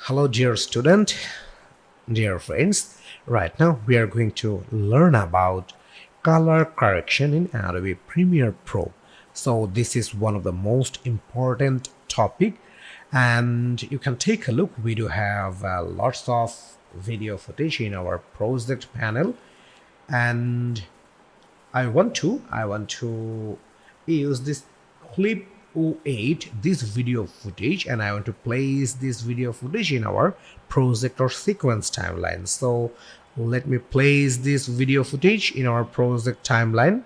Hello, dear student, dear friends. Right now, we are going to learn about color correction in Adobe Premiere Pro. So, this is one of the most important topic, and you can take a look. We do have lots of video footage in our project panel, and I want to use this clip 08, this video footage, and I want to place this video footage in our project or sequence timeline. So let me place this video footage in our project timeline.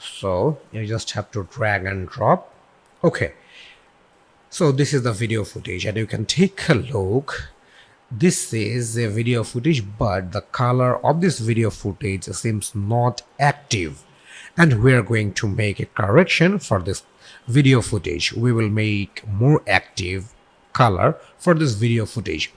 So you just have to drag and drop. Okay, so this is the video footage, and you can take a look. This is a video footage, but the color of this video footage seems not active, and we are going to make a correction for this video footage. We will make more active color for this video footage,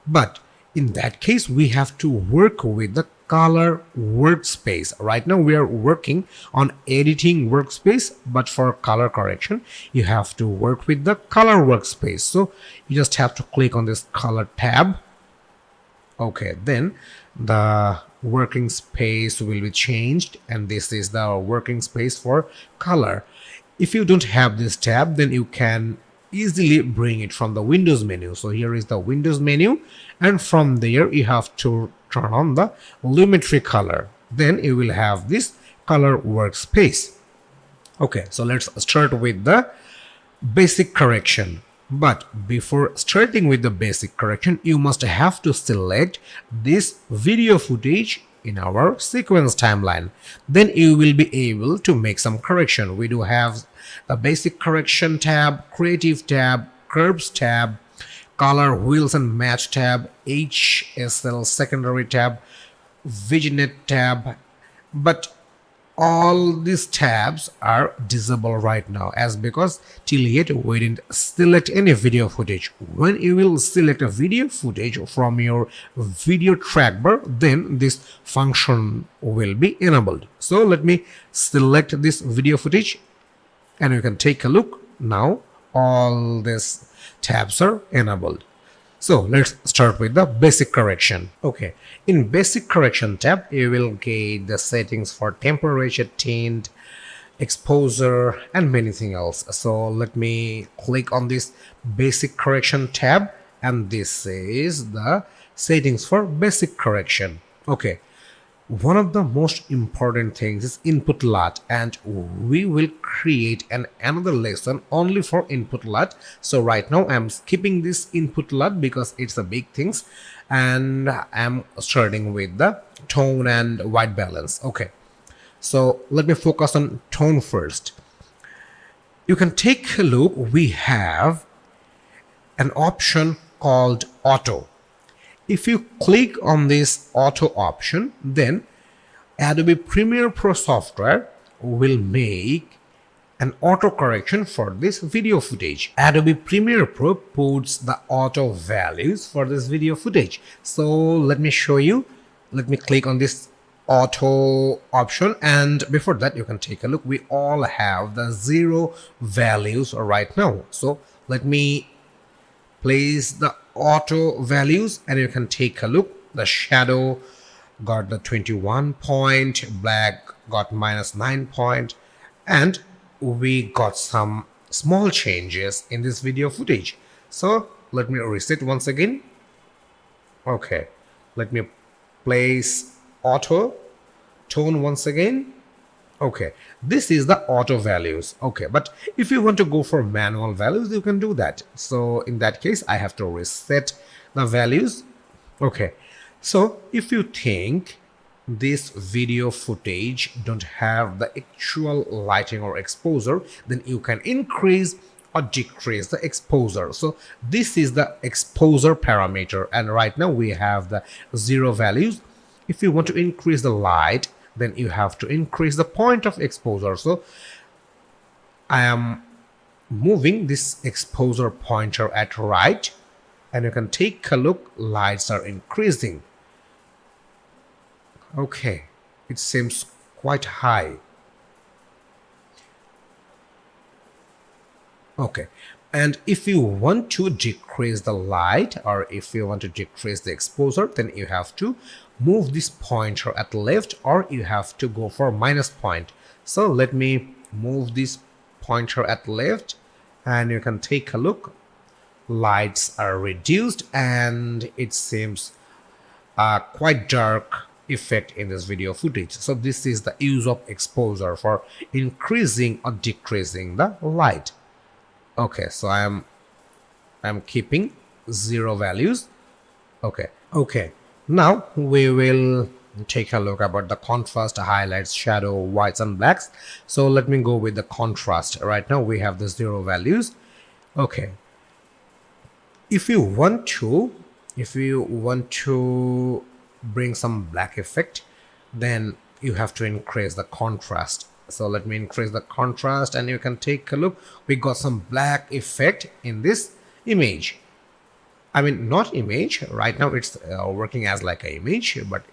but in that case we have to work with the color workspace. Right now we are working on editing workspace, but for color correction you have to work with the color workspace. So you just have to click on this color tab. Okay, then the working space will be changed, and this is the working space for color. If you don't have this tab, then you can easily bring it from the Windows menu. So here is the Windows menu, and from there you have to turn on the Lumetri color. Then you will have this color workspace. Okay, so let's start with the basic correction. But before starting with the basic correction, you must have to select this video footage in our sequence timeline. Then you will be able to make some correction. We do have the basic correction tab, creative tab, curves tab, color wheels and match tab, HSL secondary tab, vignette tab, but all these tabs are disabled right now, as because till yet we didn't select any video footage. When you will select a video footage from your video track bar, then this function will be enabled. So let me select this video footage, and you can take a look. Now all these tabs are enabled. So let's start with the basic correction. Okay, in basic correction tab you will get the settings for temperature, tint, exposure, and many things else. So let me click on this basic correction tab, and this is the settings for basic correction. Okay, one of the most important things is input LUT, and we will create another lesson only for input LUT. So right now I'm skipping this input LUT because it's a big things, and I'm starting with the tone and white balance. Okay, so let me focus on tone first. You can take a look. We have an option called auto. If you click on this auto option, then Adobe Premiere Pro software will make an auto correction for this video footage. Adobe Premiere Pro puts the auto values for this video footage. So let me show you. Let me click on this auto option, and before that you can take a look. We all have the 0 values right now. So let me place the auto values, and you can take a look. The shadow got the 21 point, black got -9 point, and we got some small changes in this video footage. So let me reset once again. Okay, let me place auto tone once again. Okay, this is the auto values. Okay, but if you want to go for manual values, you can do that. So in that case I have to reset the values. Okay, so if you think this video footage don't have the actual lighting or exposure, then you can increase or decrease the exposure. So this is the exposure parameter, and right now we have the 0 values. If you want to increase the light, then you have to increase the point of exposure. So I am moving this exposure pointer at right, and you can take a look. Lights are increasing. Okay, it seems quite high. Okay, and if you want to decrease the light or if you want to decrease the exposure, then you have to move this pointer at left or you have to go for minus point. So let me move this pointer at left and you can take a look. Lights are reduced and it seems quite dark effect in this video footage. So this is the use of exposure for increasing or decreasing the light. Okay, so I'm keeping 0 values. Okay, now we will take a look about the contrast, highlights, shadow, whites and blacks. So let me go with the contrast. Right now we have the 0 values. Okay, if you want to bring some black effect, then you have to increase the contrast. So let me increase the contrast and you can take a look. We got some black effect in this image. I mean, not image, right now it's working as like an image, but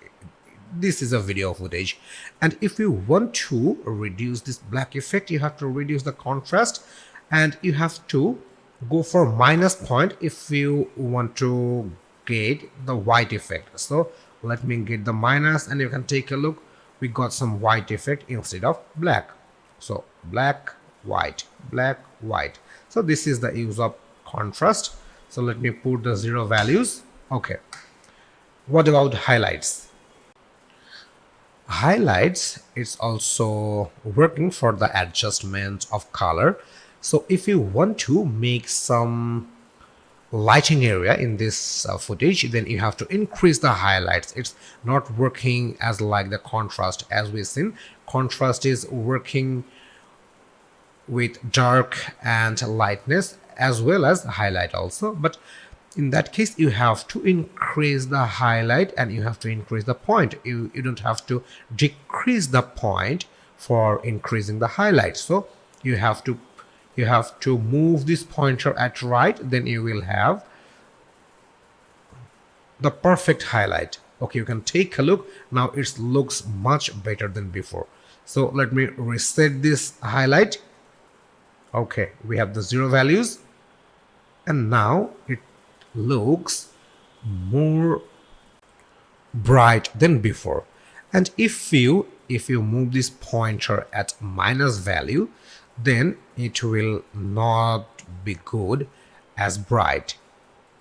this is a video footage. And if you want to reduce this black effect, you have to reduce the contrast and you have to go for minus point if you want to get the white effect. So let me get the minus and you can take a look. We got some white effect instead of black. So black, white, black, white. So this is the use of contrast. So let me put the 0 values. Okay, what about highlights? Highlights is also working for the adjustment of color. So if you want to make some lighting area in this footage, then you have to increase the highlights. It's not working as like the contrast. As we've seen, contrast is working with dark and lightness as well as highlight also, but in that case you have to increase the highlight and you have to increase the point. You don't have to decrease the point for increasing the highlight. So you have to move this pointer at right, then you will have the perfect highlight. Okay, you can take a look. Now it looks much better than before. So let me reset this highlight. Okay, we have the 0 values and now it looks more bright than before. And if you move this pointer at minus value, then it will not be good as bright.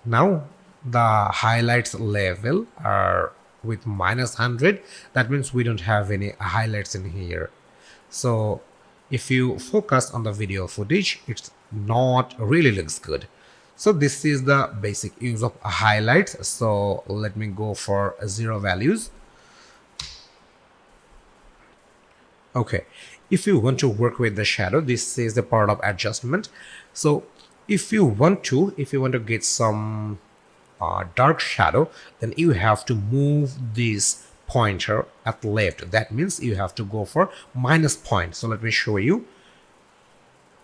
Now the highlights level are with minus 100. That means we don't have any highlights in here. So if you focus on the video footage, it's not really looks good. So this is the basic use of highlights. So let me go for 0 values. Okay, if you want to work with the shadow, this is the part of adjustment. So if you want to get some dark shadow, then you have to move this pointer at left. That means you have to go for minus point. So let me show you.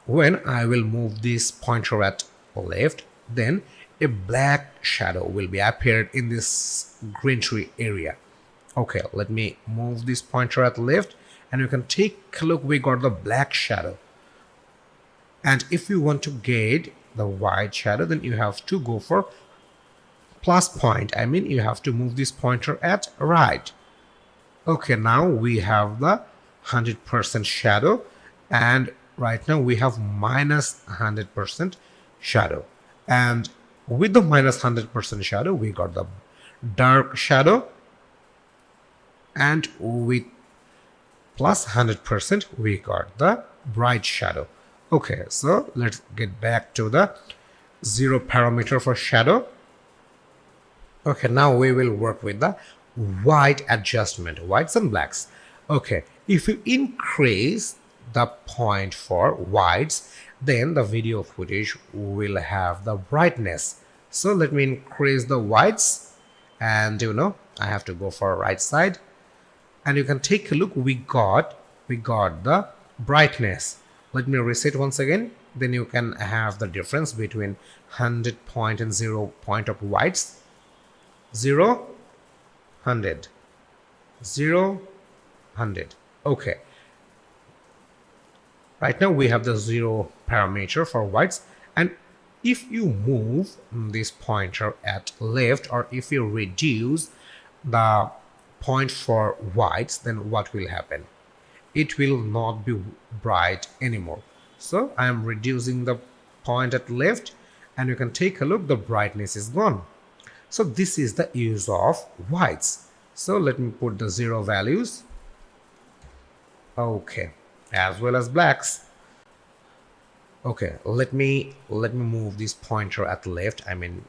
When I will move this pointer at left, then a black shadow will be appeared in this green tree area. Okay, let me move this pointer at left and you can take a look. We got the black shadow. And if you want to get the white shadow, then you have to go for plus point. I mean, you have to move this pointer at right. Okay, now we have the 100% shadow and right now we have minus 100% shadow. And with the minus 100% shadow, we got the dark shadow, and with plus 100% we got the bright shadow. Okay, so let's get back to the 0 parameter for shadow. Okay, now we will work with the white adjustment, whites and blacks. Okay, if you increase the point for whites, then the video footage will have the brightness. So let me increase the whites, and I have to go for right side, and you can take a look. We got the brightness. Let me reset once again, then you can have the difference between 100 point and 0 point of whites. 0 100 0 100. Okay, right now we have the 0 parameter for whites, and if you move this pointer at left, or if you reduce the point for whites, then what will happen? It will not be bright anymore. So I am reducing the point at left, and you can take a look, the brightness is gone. So this is the use of whites. So let me put the 0 values. Okay, as well as blacks. Okay, let me move this pointer at left, I mean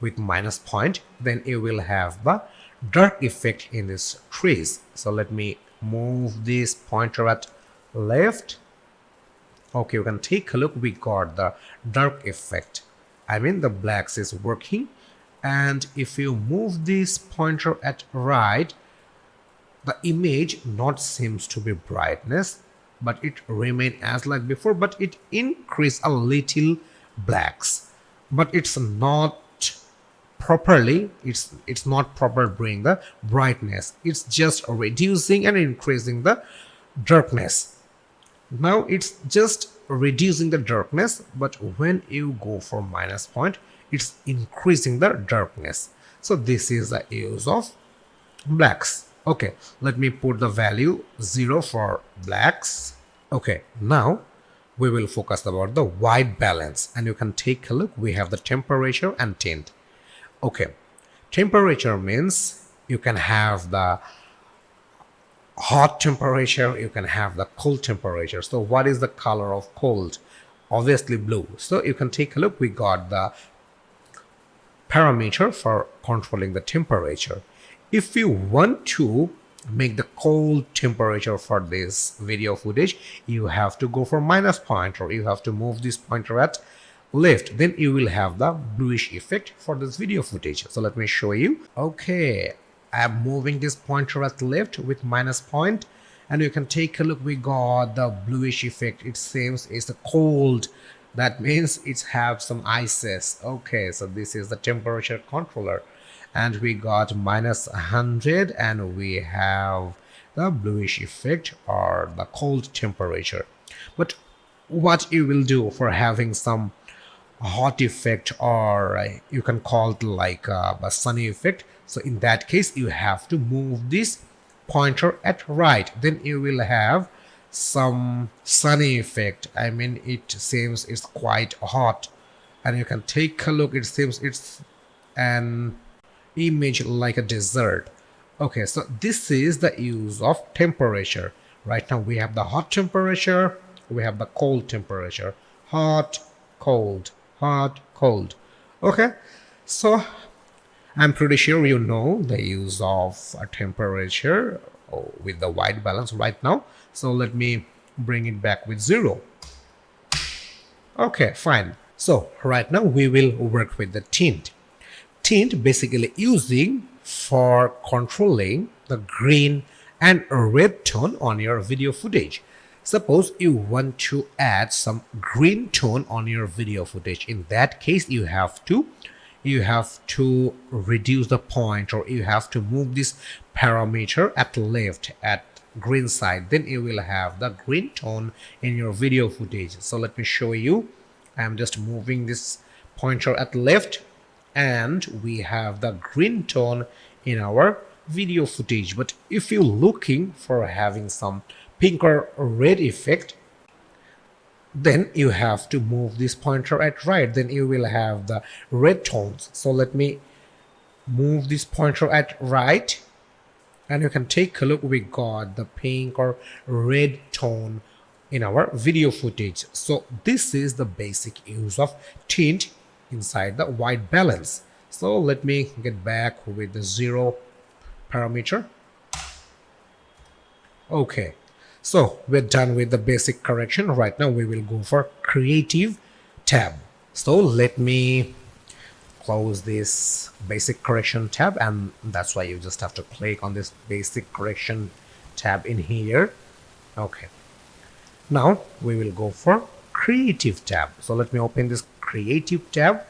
with minus point, then you will have the dark effect in this trees. So let me move this pointer at left. Okay, you can take a look, we got the dark effect, I mean the blacks is working. And if you move this pointer at right, the image not seems to be brightness, but it remain as like before, but it increase a little blacks, but it's not properly, it's not proper bring the brightness, it's just reducing and increasing the darkness. Now it's just reducing the darkness, but when you go for minus point, it's increasing the darkness. So this is the use of blacks. Okay, let me put the value 0 for blacks. Okay, now we will focus about the white balance, and you can take a look, we have the temperature and tint. Okay, temperature means you can have the hot temperature, you can have the cold temperature. So what is the color of cold? Obviously blue. So you can take a look, we got the parameter for controlling the temperature. If you want to make the cold temperature for this video footage, you have to go for minus pointer, you have to move this pointer at left, then you will have the bluish effect for this video footage. So let me show you. Okay, I am moving this pointer at left with minus point, and you can take a look, we got the bluish effect. It seems it's a cold, that means it have some ices. Okay, so this is the temperature controller, and we got minus 100, and we have the bluish effect or the cold temperature. But what you will do for having some hot effect, or you can call it like a sunny effect, so in that case you have to move this pointer at right, then you will have some sunny effect. I mean it seems it's quite hot, and you can take a look, it seems it's an image like a desert. Okay, so this is the use of temperature. Right now we have the hot temperature, we have the cold temperature, hot, cold, hot, cold. Okay, so I'm pretty sure you know the use of a temperature with the white balance right now. So let me bring it back with 0. Okay, fine. So right now we will work with the tint. Tint basically using for controlling the green and red tone on your video footage. Suppose you want to add some green tone on your video footage. In that case, you have to reduce the point, or you have to move this parameter at left at green side, then you will have the green tone in your video footage. So let me show you. I'm just moving this pointer at left, and we have the green tone in our video footage. But if you're looking for having some pink or red effect, then you have to move this pointer at right, then you will have the red tones. So let me move this pointer at right, and you can take a look, we got the pink or red tone in our video footage. So this is the basic use of tint inside the white balance. So let me get back with the 0 parameter. Okay, so we're done with the basic correction. Right now we will go for creative tab. So let me close this basic correction tab, and that's why you just have to click on this basic correction tab in here. Okay, now we will go for creative tab. So let me open this creative tab.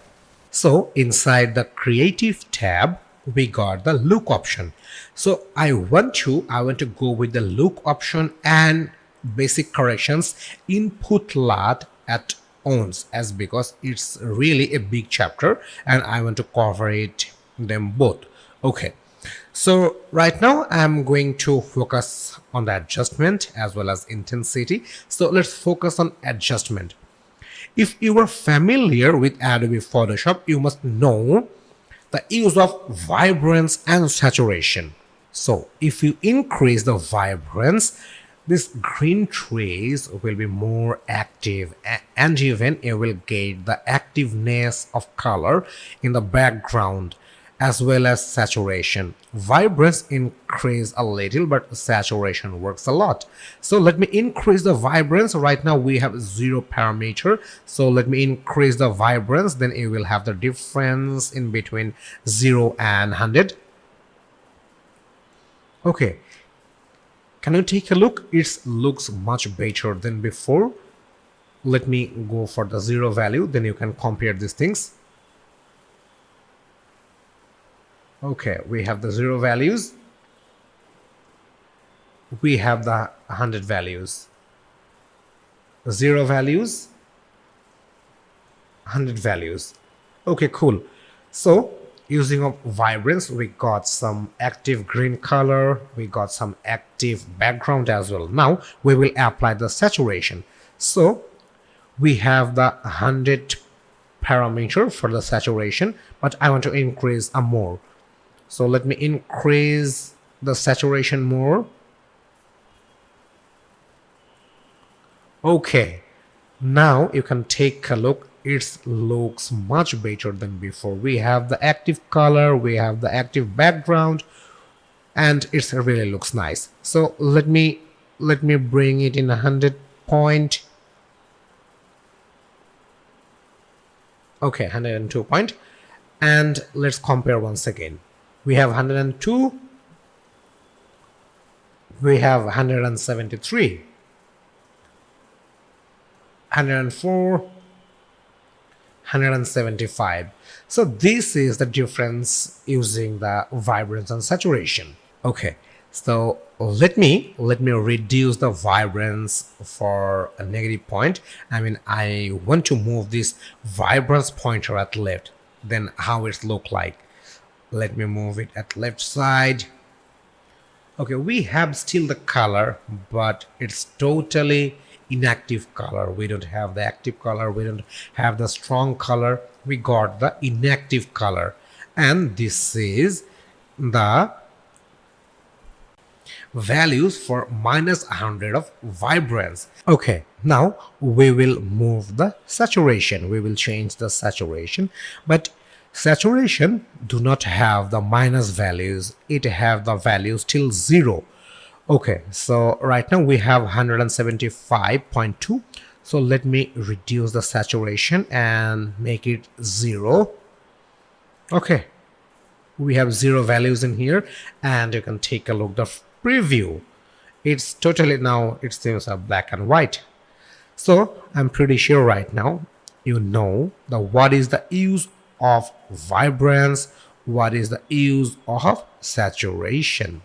So inside the creative tab we got the look option. So I want to go with the look option and basic corrections input LUT at owns, as because it's really a big chapter and I want to cover them both. Okay, so right now I'm going to focus on the adjustment as well as intensity. So let's focus on adjustment. If you are familiar with Adobe Photoshop, you must know the use of vibrance and saturation. So if you increase the vibrance, this green trace will be more active, and even you will get the activeness of color in the background as well as saturation. Vibrance increase a little, but saturation works a lot. So let me increase the vibrance. Right now we have 0 parameter, so let me increase the vibrance, then you will have the difference in between 0 and 100. Okay, can you take a look? It looks much better than before. Let me go for the 0 value, then you can compare these things. Okay, we have the 0 values, we have the 100 values, 0 values, 100 values. Okay, cool. So using of vibrance, we got some active green color, we got some active background as well. Now we will apply the saturation. So we have the 100 parameter for the saturation, but I want to increase a more. So let me increase the saturation more. Okay, now you can take a look. It looks much better than before. We have the active color, we have the active background, and it really looks nice. So let me bring it in 100 point. Okay, 102 point, and let's compare once again. We have 102, we have 173, 104, 175. So this is the difference using the vibrance and saturation. Okay, so let me reduce the vibrance for a negative point. I want to move this vibrance pointer at left. Then how it look like? Let me move it at left side. Okay, we have still the color, but it's totally inactive color. We don't have the active color, we don't have the strong color, we got the inactive color, and this is the values for -100 of vibrance. Okay, now we will move the saturation. We will change the saturation, but saturation do not have the minus values, it have the values till 0. Okay, so right now we have 175.2. So let me reduce the saturation and make it 0. Okay, we have 0 values in here, and you can take a look the preview. It's totally, now it seems black and white. So I'm pretty sure right now you know the what is the use of vibrance, what is the use of saturation.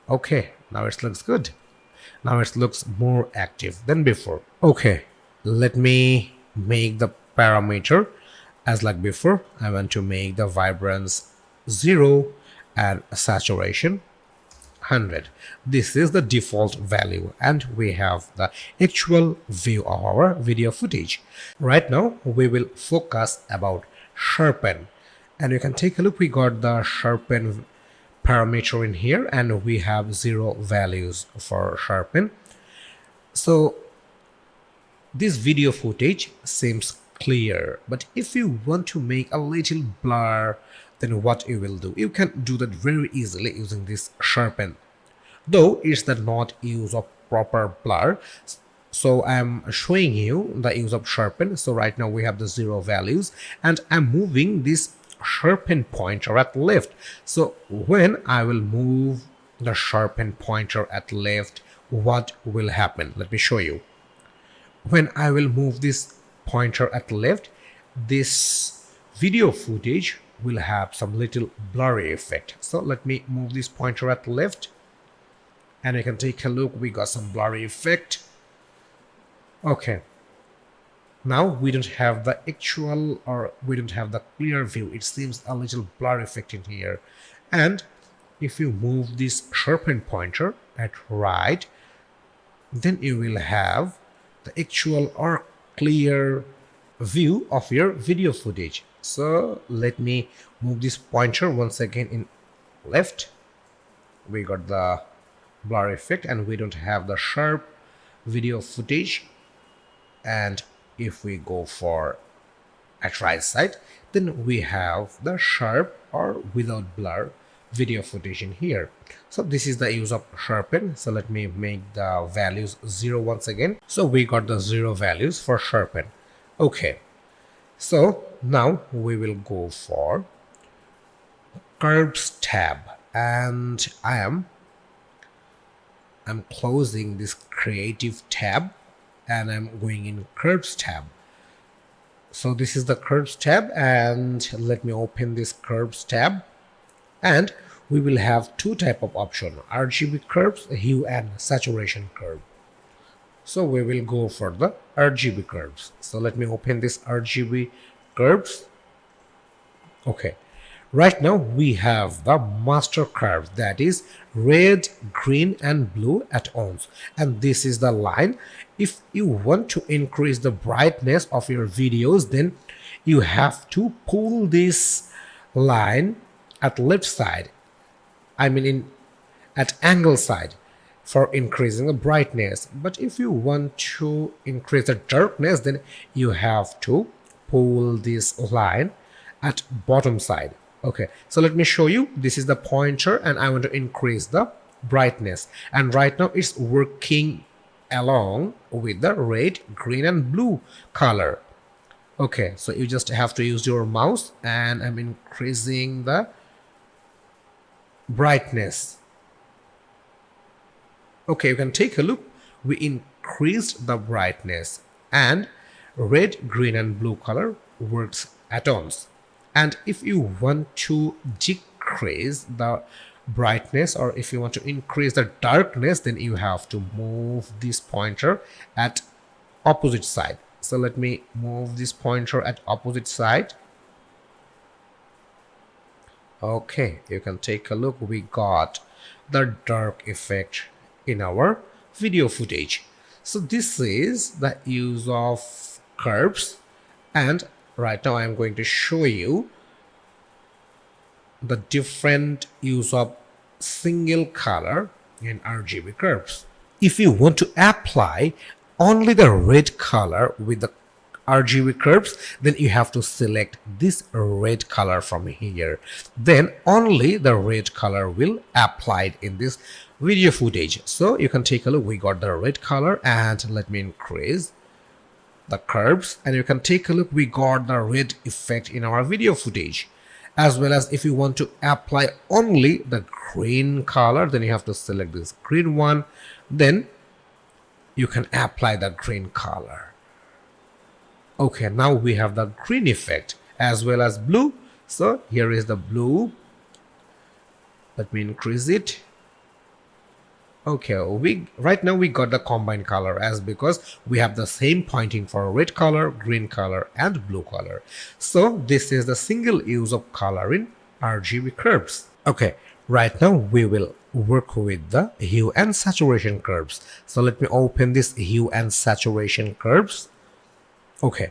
Okay, now it looks good. Now it looks more active than before. Okay, let me make the parameter as like before. I want to make the vibrance 0 and saturation 100. This is the default value, and we have the actual view of our video footage. Right now we will focus about sharpen, and you can take a look. We got the sharpen parameter in here, and we have 0 values for sharpen. So this video footage seems clear, but if you want to make a little blur, then what you will do, you can do that very easily using this sharpen, though it's the not use of proper blur. So I'm showing you the use of sharpen. So right now we have the 0 values, and I'm moving this sharpen pointer at left. So when I will move the sharpen pointer at left, what will happen? Let me show you. When I will move this pointer at left, this video footage will have some little blurry effect. So let me move this pointer at left, and you can take a look. We got some blurry effect. Okay, Now we don't have the actual, or we don't have the clear view. It seems a little blur effect in here. And if you move this sharpen pointer at right, then you will have the actual or clear view of your video footage. So let me move this pointer once again in left. We got the blur effect and we don't have the sharp video footage. And if we go for at right side, then we have the sharp or without blur video footage in here. So this is the use of sharpen. So let me make the values 0 once again. So we got the 0 values for sharpen. Okay, so now we will go for curves tab, and I'm closing this creative tab and I'm going in curves tab. So this is the curves tab, and let me open this curves tab, and we will have two type of option: RGB curves, hue and saturation curve. So we will go for the RGB curves. So let me open this RGB curves. Okay, right now we have the master curve, that is red, green and blue at ons, and this is the line. If you want to increase the brightness of your videos, then you have to pull this line at left side, I mean at angle side, for increasing the brightness. But if you want to increase the darkness, then you have to pull this line at bottom side. Okay, so let me show you. This is the pointer and I want to increase the brightness, and right now it's working along with the red, green and blue color. Okay, so you just have to use your mouse, and I'm increasing the brightness. Okay, you can take a look. We increased the brightness, and red, green and blue color works at ons. And if you want to decrease the brightness, or if you want to increase the darkness, then you have to move this pointer at opposite side. So let me move this pointer at opposite side. Okay, you can take a look. We got the dark effect in our video footage. So this is the use of curves, and right now I'm going to show you the different use of single color in RGB curves. If you want to apply only the red color with the RGB curves, then you have to select this red color from here. Then only the red color will applied in this video footage. So you can take a look. We got the red color, and let me increase the curves, and you can take a look. We got the red effect in our video footage. As well as if you want to apply only the green color, then you have to select this green one, then you can apply the green color. Okay, now we have the green effect as well as blue. So here is the blue. Let me increase it. Okay, right now we got the combined color, as because we have the same pointing for red color, green color and blue color. So this is the single use of color in RGB curves. Okay, right now we will work with the hue and saturation curves. So let me open this hue and saturation curves. Okay,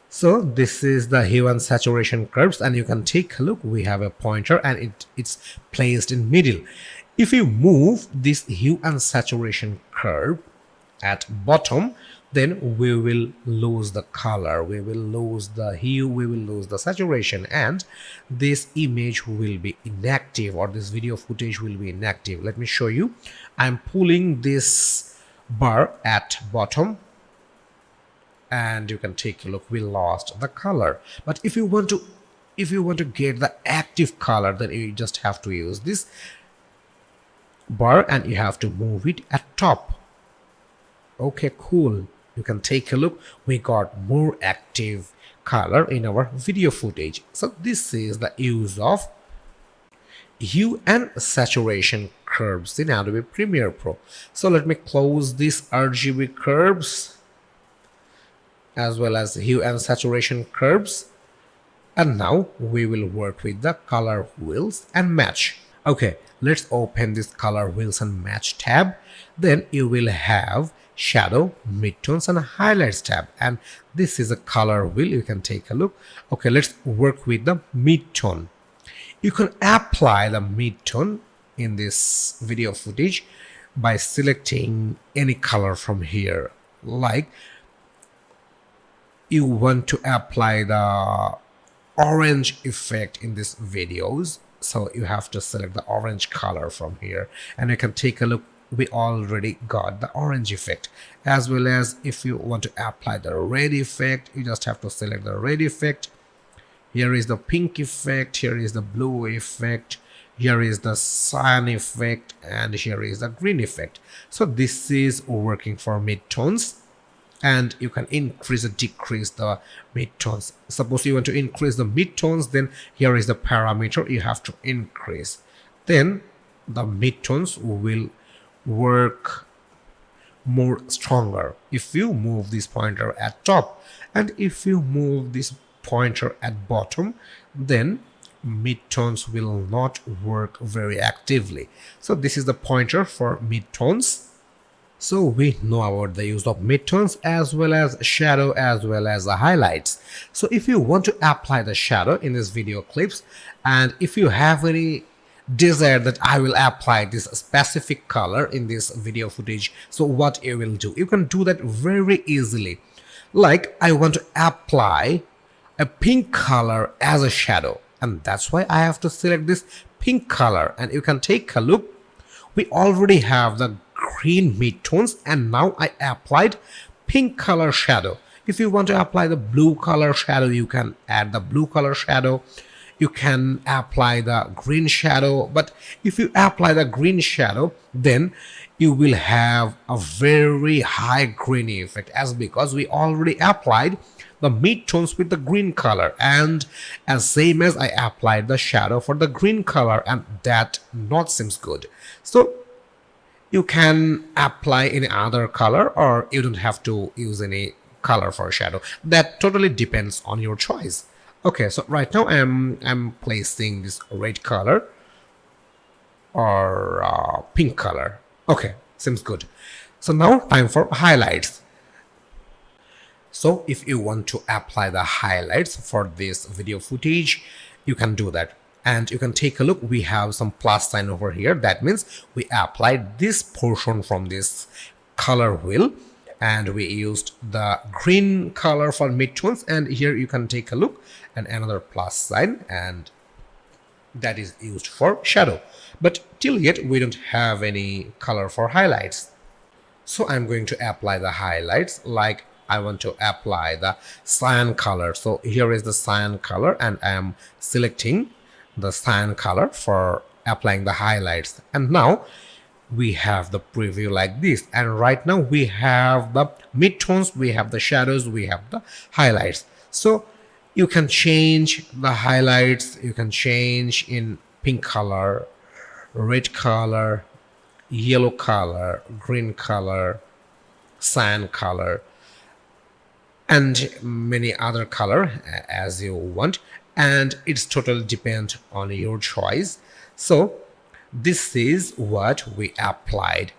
so this is the hue and saturation curves, and you can take a look. We have a pointer and it's placed in middle. If you move this hue and saturation curve at bottom, then we will lose the color, we will lose the hue, we will lose the saturation, and this image will be inactive, or this video footage will be inactive. Let me show you. I'm pulling this bar at bottom, and you can take a look. We lost the color. But if you want to get the active color, then you just have to use this bar and you have to move it at top. Okay, cool. You can take a look. We got more active color in our video footage. So this is the use of hue and saturation curves in Adobe Premiere Pro. So let me close these RGB curves. as well as hue and saturation curves. And now we will work with the color wheels and match. Okay, let's open this color wheels and match tab. Then you will have shadow, midtones and highlights tab, and this is a color wheel. You can take a look. Okay, let's work with the midtone. You can apply the midtone in this video footage by selecting any color from here. Like you want to apply the orange effect in these videos, so you have to select the orange color from here, and you can take a look. We already got the orange effect, as well as if you want to apply the red effect, you just have to select the red effect. Here is the pink effect, here is the blue effect, here is the cyan effect, and here is the green effect. So this is working for midtones, and you can increase or decrease the midtones. Suppose you want to increase the midtones, then here is the parameter you have to increase. Then the midtones will work more stronger if you move this pointer at top, and if you move this pointer at bottom, then midtones will not work very actively. So this is the pointer for midtones. So we know about the use of midtones as well as shadow as well as the highlights. So if you want to apply the shadow in this video clips, and if you have any desire that I will apply this specific color in this video footage, so what you will do, you can do that very easily. Like I want to apply a pink color as a shadow, and that's why I have to select this pink color, and you can take a look. We already have the green midtones, and now I applied pink color shadow. If you want to apply the blue color shadow, you can add the blue color shadow. You can apply the green shadow, but if you apply the green shadow, then you will have a very high green effect, as because we already applied the midtones with the green color, and as same as I applied the shadow for the green color, and that not seems good. So you can apply any other color, or you don't have to use any color for shadow. That totally depends on your choice. Okay, so right now I'm placing this red color or pink color. Okay, seems good. So now time for highlights. So if you want to apply the highlights for this video footage, you can do that. And you can take a look, we have some plus sign over here. That means we applied this portion from this color wheel, and we used the green color for midtones, and here you can take a look, and another plus sign, and that is used for shadow. But till yet we don't have any color for highlights. So I'm going to apply the highlights. Like I want to apply the cyan color. So here is the cyan color, and I am selecting the cyan color for applying the highlights. And now we have the preview like this, and right now we have the midtones, we have the shadows, we have the highlights. So you can change the highlights, you can change in pink color, red color, yellow color, green color, cyan color, and many other color as you want, and it's totally depend on your choice. So this is what we applied: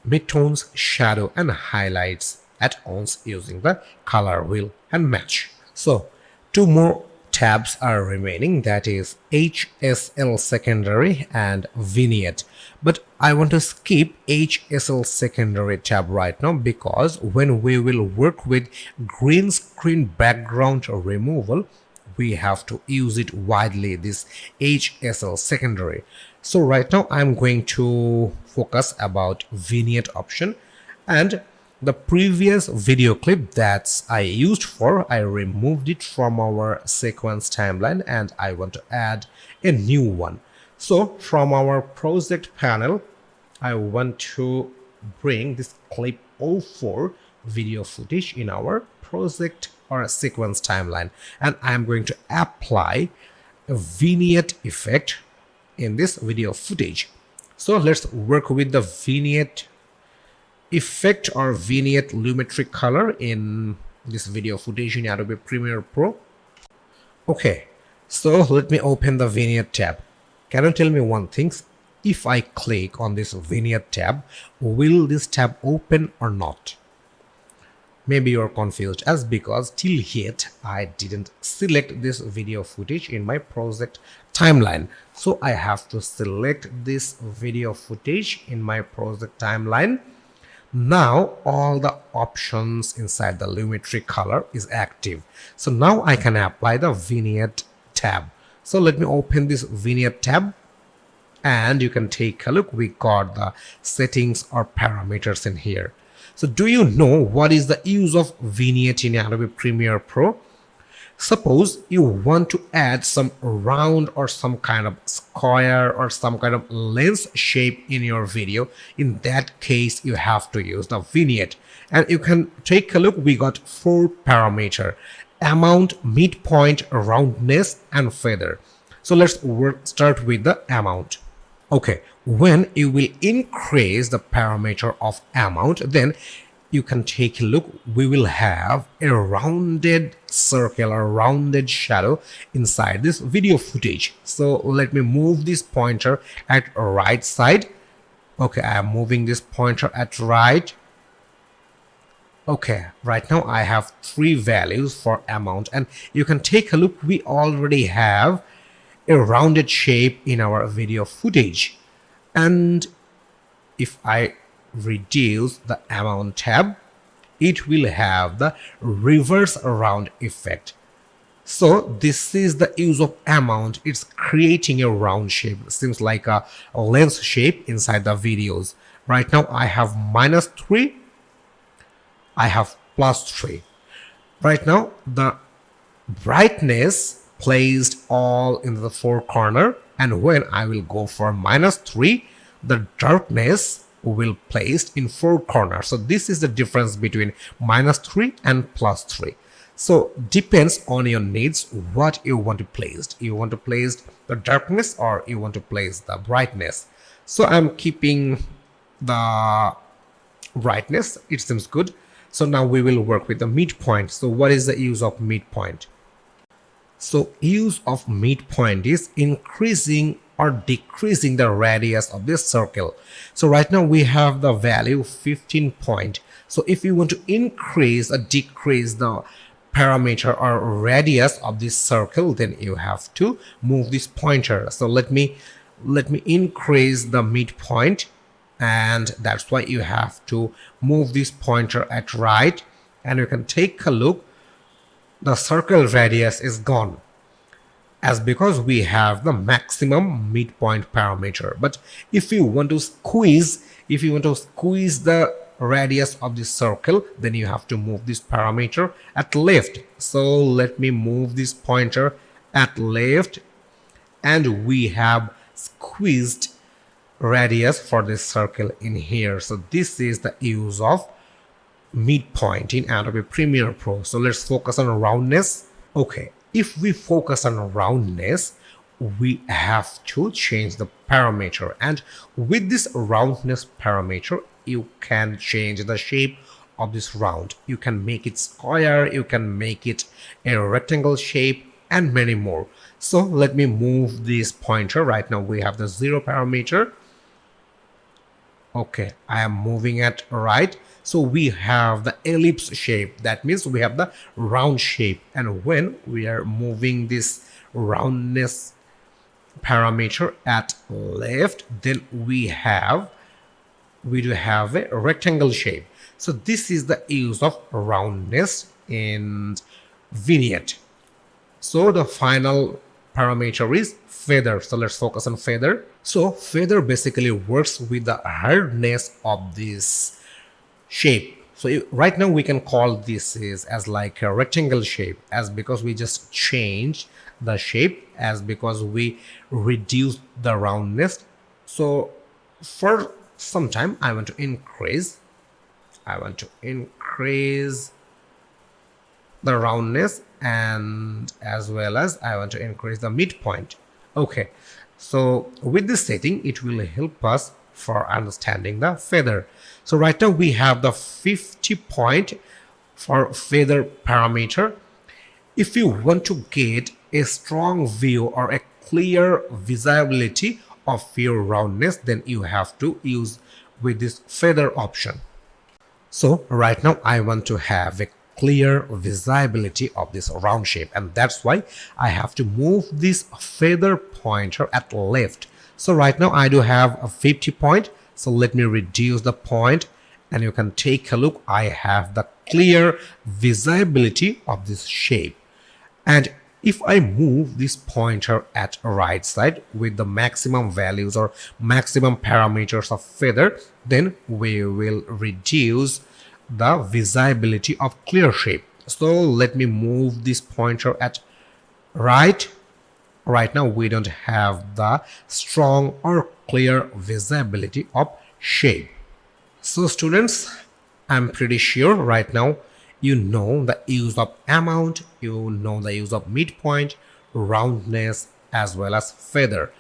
midtones, shadow and highlights at once using the color wheel and match. So two more tabs are remaining, that is HSL secondary and vignette. But I want to skip HSL secondary tab right now, because when we will work with green screen background removal, we have to use it widely, this HSL secondary. So right now I'm going to focus about vignette option, and the previous video clip that I used for, I removed it from our sequence timeline, and I want to add a new one. So from our project panel, I want to bring this clip 04 video footage in our project or a sequence timeline, and I'm going to apply a vignette effect in this video footage. So let's work with the vignette effect or vignette lumetri color in this video footage in Adobe Premiere Pro. Okay, so let me open the vignette tab. Can you tell me one thing? If I click on this vignette tab, will this tab open or not? Maybe you're confused, as because till yet I didn't select this video footage in my project timeline. So I have to select this video footage in my project timeline. Now all the options inside the Lumetri color is active. So now I can apply the vignette tab. So let me open this vignette tab, and you can take a look. We got the settings or parameters in here. So do you know what is the use of vignette in Adobe Premiere Pro? Suppose you want to add some round or some kind of square or some kind of lens shape in your video. In that case, you have to use the vignette. And you can take a look. We got 4 parameters: amount, midpoint, roundness, and feather. So let's start with the amount. Okay, when you will increase the parameter of amount, then you can take a look. We will have a rounded circle or rounded shadow inside this video footage. So let me move this pointer at right side. Okay, I am moving this pointer at right. Okay, right now I have 3 values for amount, and you can take a look. We already have a rounded shape in our video footage. And if I reduce the amount tab, it will have the reverse round effect. So this is the use of amount. It's creating a round shape. It seems like a lens shape inside the videos. Right now I have -3, I have +3. Right now the brightness placed all in the 4 corner, and when I will go for -3, the darkness will placed in 4 corners. So this is the difference between -3 and +3. So depends on your needs what you want to place. You want to place the darkness or you want to place the brightness. So I'm keeping the brightness. It seems good. So now we will work with the midpoint. So what is the use of midpoint? So use of midpoint is increasing or decreasing the radius of this circle. So right now we have the value 15 point. So if you want to increase or decrease the parameter or radius of this circle, then you have to move this pointer. So let me increase the midpoint, and that's why you have to move this pointer at right, and you can take a look. The circle radius is gone, as because we have the maximum midpoint parameter. But if you want to squeeze the radius of this circle, then you have to move this parameter at left. So let me move this pointer at left, and we have squeezed radius for this circle in here. So this is the use of midpoint in Adobe Premiere Pro. So let's focus on roundness. Okay, if we focus on roundness, we have to change the parameter, and with this roundness parameter you can change the shape of this round. You can make it square, you can make it a rectangle shape, and many more. So let me move this pointer. Right now we have the 0 parameter. Okay, I am moving it right. So we have the ellipse shape. That means we have the round shape. And when we are moving this roundness parameter at left, then we do have a rectangle shape. So this is the use of roundness in vignette. So the final parameter is feather. So let's focus on feather. So feather basically works with the hardness of this shape. So right now we can call this as like a rectangle shape, as because we just changed the shape, as because we reduced the roundness. So for some time I want to increase the roundness, and as well as I want to increase the midpoint. Okay, so with this setting it will help us for understanding the feather. So right now we have the 50 point for feather parameter. If you want to get a strong view or a clear visibility of your roundness, then you have to use with this feather option. So right now I want to have a clear visibility of this round shape, and that's why I have to move this feather pointer at left. So right now I do have a 50 point, so let me reduce the point, and you can take a look. I have the clear visibility of this shape. And if I move this pointer at right side with the maximum values or maximum parameters of feather, then we will reduce the visibility of clear shape. So let me move this pointer at right. Right now we don't have the strong or clear visibility of shape. So students, I'm pretty sure right now you know the use of amount, you know the use of midpoint, roundness, as well as feather.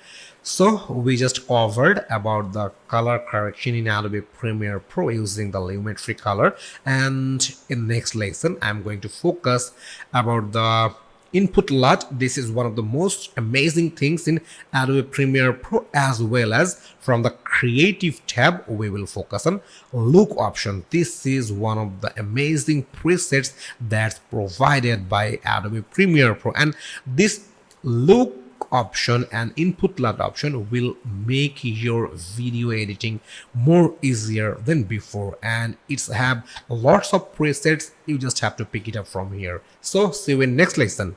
So we just covered about the color correction in Adobe Premiere Pro using the Lumetri color, and in next lesson I'm going to focus about the input LUT. This is one of the most amazing things in Adobe Premiere Pro, as well as from the creative tab we will focus on look option. This is one of the amazing presets that's provided by Adobe Premiere Pro, and this look option and input LUT option will make your video editing more easier than before, and it's have lots of presets. You just have to pick it up from here. So see you in next lesson.